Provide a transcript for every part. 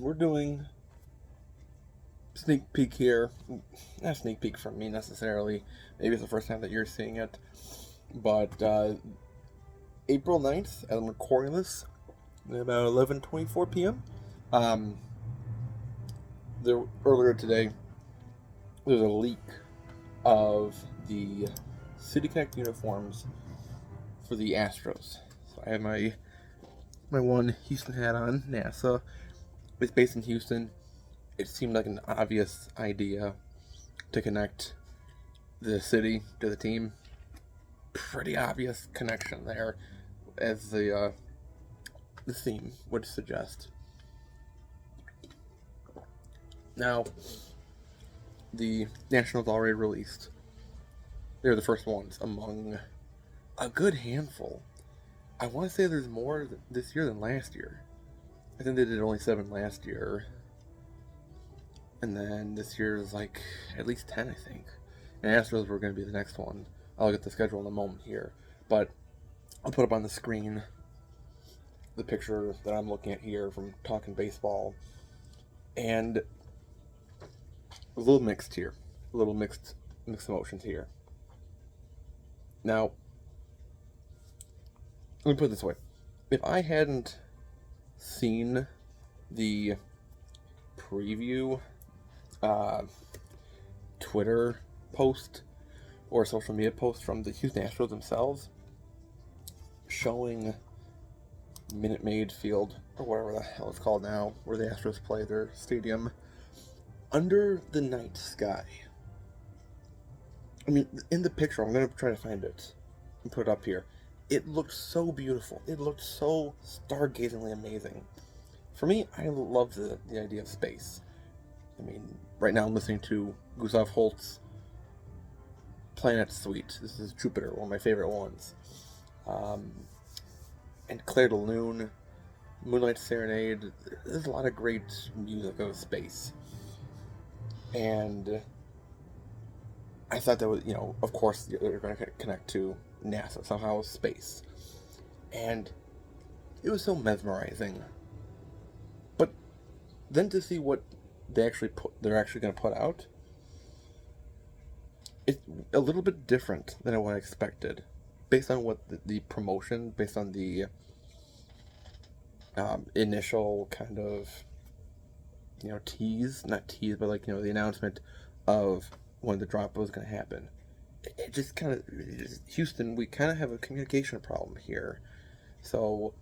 we're doing sneak peek here. Not sneak peek from me necessarily. Maybe it's the first time that you're seeing it. But April 9th, as I'm recording this, at about 11:24 p.m. Um, earlier today, there's a leak of the City Connect uniforms for the Astros. So I have my one Houston hat on. NASA. It's based in Houston. It seemed like an obvious idea to connect the city to the team. Pretty obvious connection there, as the theme would suggest. Now, the Nationals already released. They're the first ones among a good handful. I want to say there's more this year than last year. I think they did only 7 last year. And then this year is like at least 10, I think. And Astros were going to be the next one. I'll get the schedule in a moment here. But I'll put up on the screen the picture that I'm looking at here from Talking Baseball. And a little mixed here. A little mixed emotions here. Now, let me put it this way. If I hadn't seen the preview Twitter post or social media post from the Houston Astros themselves showing Minute Maid Field, or whatever the hell it's called now, where the Astros play their stadium, under the night sky. I mean, in the picture, I'm going to try to find it and put it up here. It looked so beautiful. It looked so stargazingly amazing. For me, I love the idea of space. I mean, right now I'm listening to Gustav Holst's Planet Suite. This is Jupiter, one of my favorite ones. And Claire de Lune, Moonlight Serenade. There's a lot of great music of space. And I thought that was, of course, they're going to connect to NASA, somehow space. And it was so mesmerizing. But then to see what they're actually going to put out, it's a little bit different than what I expected, based on what the promotion, based on the initial kind of not tease, but the announcement of when the drop was going to happen. It just kind of, Houston, we kind of have a communication problem here. So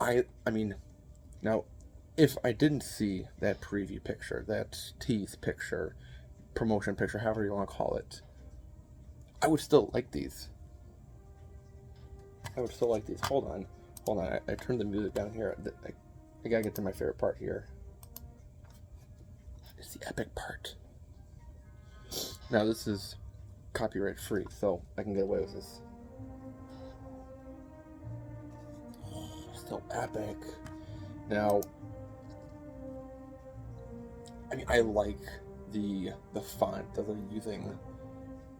I mean, now, if I didn't see that preview picture, that tease picture, promotion picture, however you want to call it, I would still like these. Hold on. I turned the music down here. I gotta get to my favorite part here. It's the epic part. Now, this is copyright free, so I can get away with this. Still epic. Now, I mean, I like the font that they're using.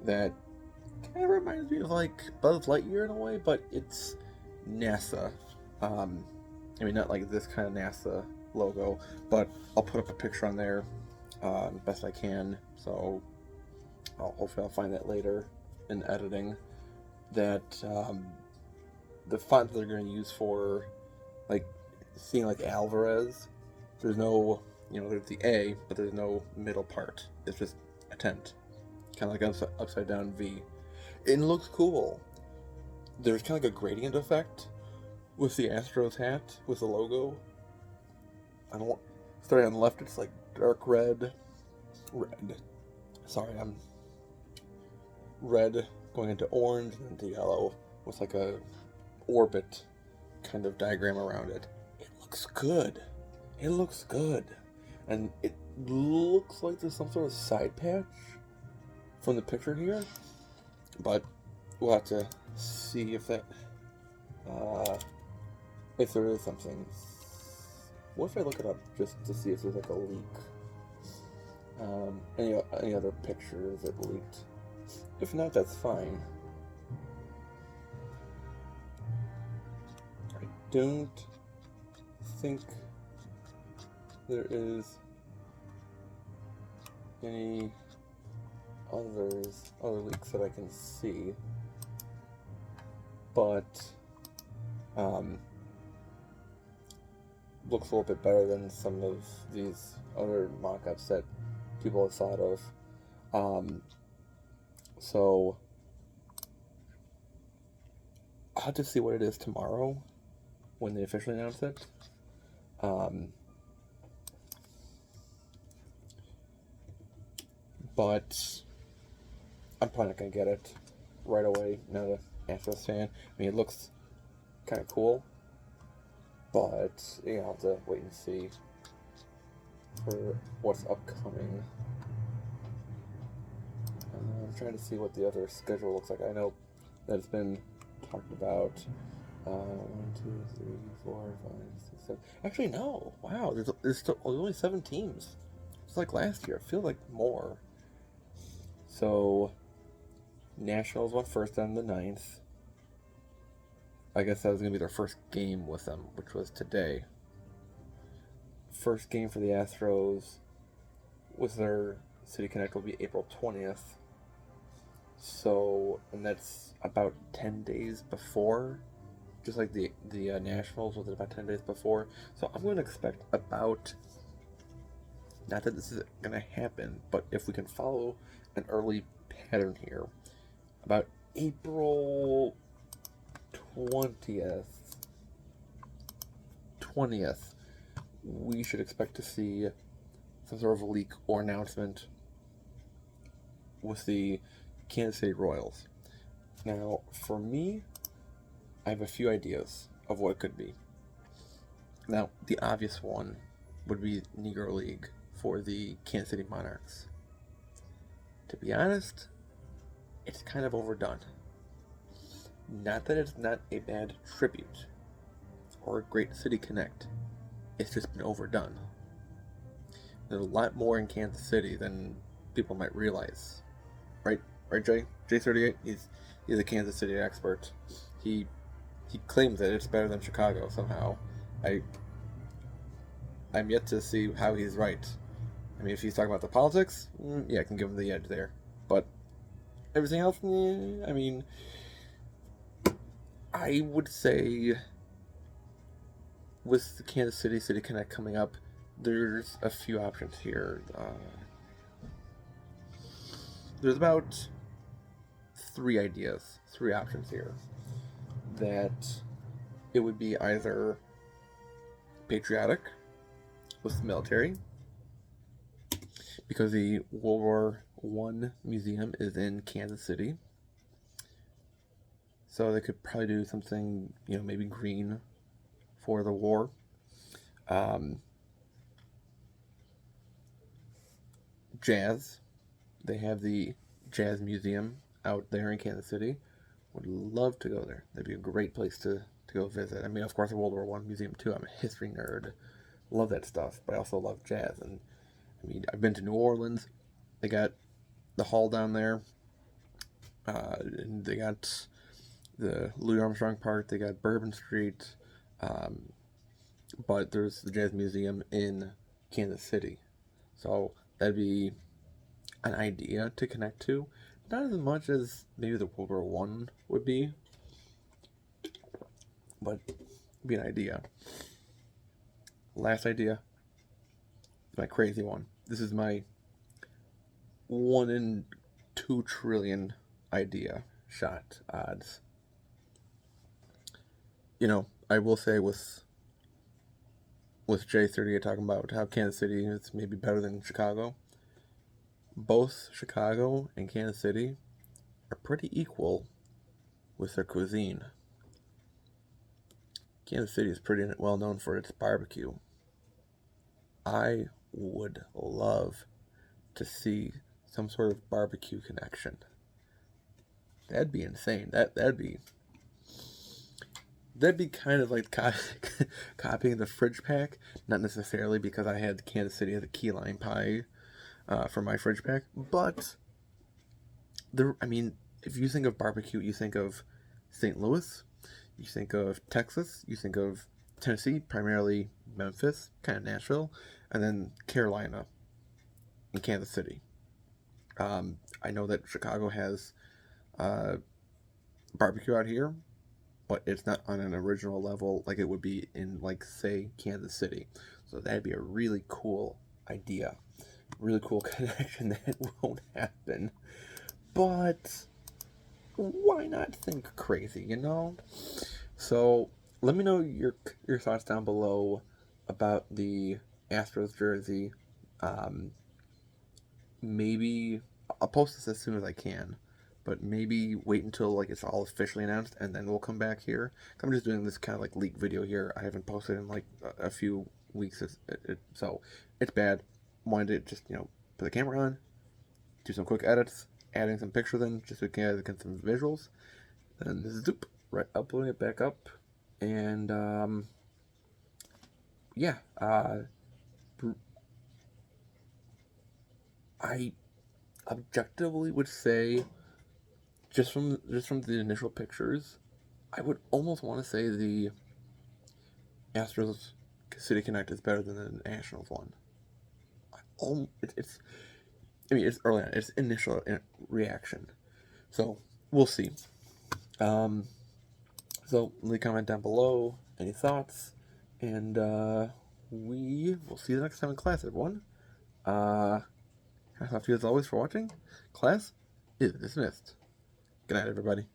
That kind of reminds me of Buzz Lightyear in a way, but it's NASA. I mean, not like this kind of NASA logo, but I'll put up a picture on there best I can. So hopefully I'll find that later in editing. That the font that they're going to use for seeing Alvarez, there's no, there's the A, but there's no middle part. It's just a tent, kind of like an upside down V. It looks cool. There's kind of like a gradient effect with the Astros hat, with the logo. Starting on the left, it's like dark red. Sorry, I'm red going into orange and into yellow with like a orbit kind of diagram around it. It looks good. And it looks like there's some sort of side patch from the picture here, but we'll have to see if that if there is something. What if I look it up just to see if there's a leak? Any other pictures that leaked? If not, that's fine. I don't think there is any other leaks that I can see, but looks a little bit better than some of these other mock-ups that people have thought of. So I'll have to see what it is tomorrow when they officially announce it. But I'm probably not going to get it right away, not an ASTROS fan. I mean, it looks kind of cool, but I'll have to wait and see for what's upcoming. I'm trying to see what the other schedule looks like. I know that it's been talked about. 1, 2, 3, 4, 5, 6, 7. Actually, no. Wow, there's only 7 teams. It's like last year. I feel like more. So, Nationals went first on the 9th. I guess that was going to be their first game with them, which was today. First game for the Astros with their City Connect will be April 20th. So, and that's about 10 days before. Just like the Nationals was about 10 days before. So I'm going to expect about, not that this is going to happen, but if we can follow an early pattern here, about April 20th, we should expect to see some sort of leak or announcement with the Kansas City Royals. Now, for me, I have a few ideas of what it could be. Now, the obvious one would be Negro League for the Kansas City Monarchs. To be honest, it's kind of overdone. Not that it's not a bad tribute or a great City Connect. It's just been overdone. There's a lot more in Kansas City than people might realize. Right, Jay? J38, he's a Kansas City expert. He claims that it's better than Chicago somehow. I'm yet to see how he's right. I mean, if he's talking about the politics, yeah, I can give him the edge there. But everything else, I mean, I would say with the Kansas City Connect coming up, there's a few options here. There's about 3 options here. That it would be either patriotic with the military, because the World War I museum is in Kansas City. So they could probably do something, maybe green for the war. Jazz. They have the Jazz Museum out there in Kansas City. Would love to go there. That'd be a great place to go visit. I mean, of course, the World War I museum too. I'm a history nerd. Love that stuff, but I also love jazz. And I mean, I've been to New Orleans. They got the hall down there. And they got the Louis Armstrong Park. They got Bourbon Street. But there's the Jazz Museum in Kansas City. So that'd be an idea to connect to. Not as much as maybe the World War I would be, but it'd be an idea. Last idea, my crazy one. This is my 1 in 2 trillion idea shot odds. I will say with J38 talking about how Kansas City is maybe better than Chicago, both Chicago and Kansas City are pretty equal with their cuisine. Kansas City is pretty well known for its barbecue. I would love to see some sort of barbecue connection. That'd be insane. That'd be kind of like copying the fridge pack. Not necessarily because I had Kansas City as a key lime pie for my fridge pack, but if you think of barbecue, you think of St. Louis, you think of Texas, you think of Tennessee, primarily Memphis, kind of Nashville, and then Carolina and Kansas City. I know that Chicago has barbecue out here, but it's not on an original level like it would be in, like, say, Kansas City. So that'd be a really cool idea, really cool connection that won't happen. But why not think crazy, you know? So let me know your thoughts down below about the Astros jersey. Um, Maybe I'll post this as soon as I can, but maybe wait until, like, it's all officially announced and then we'll come back here. I'm just doing this kind of like leak video here. I haven't posted in like a few weeks, so it's bad. Wanted to just, put the camera on, do some quick edits, adding some pictures in just so we can get some visuals, and zoop, right, uploading it back up, and yeah, I objectively would say, just from the initial pictures, I would almost want to say the Astros City Connect is better than the Nationals one. It's I mean, it's early on. It's initial reaction, so we'll see. Um, so leave a comment down below any thoughts, and we will see you next time in class, everyone. Thank you as always for watching. Class is dismissed. Good night, everybody.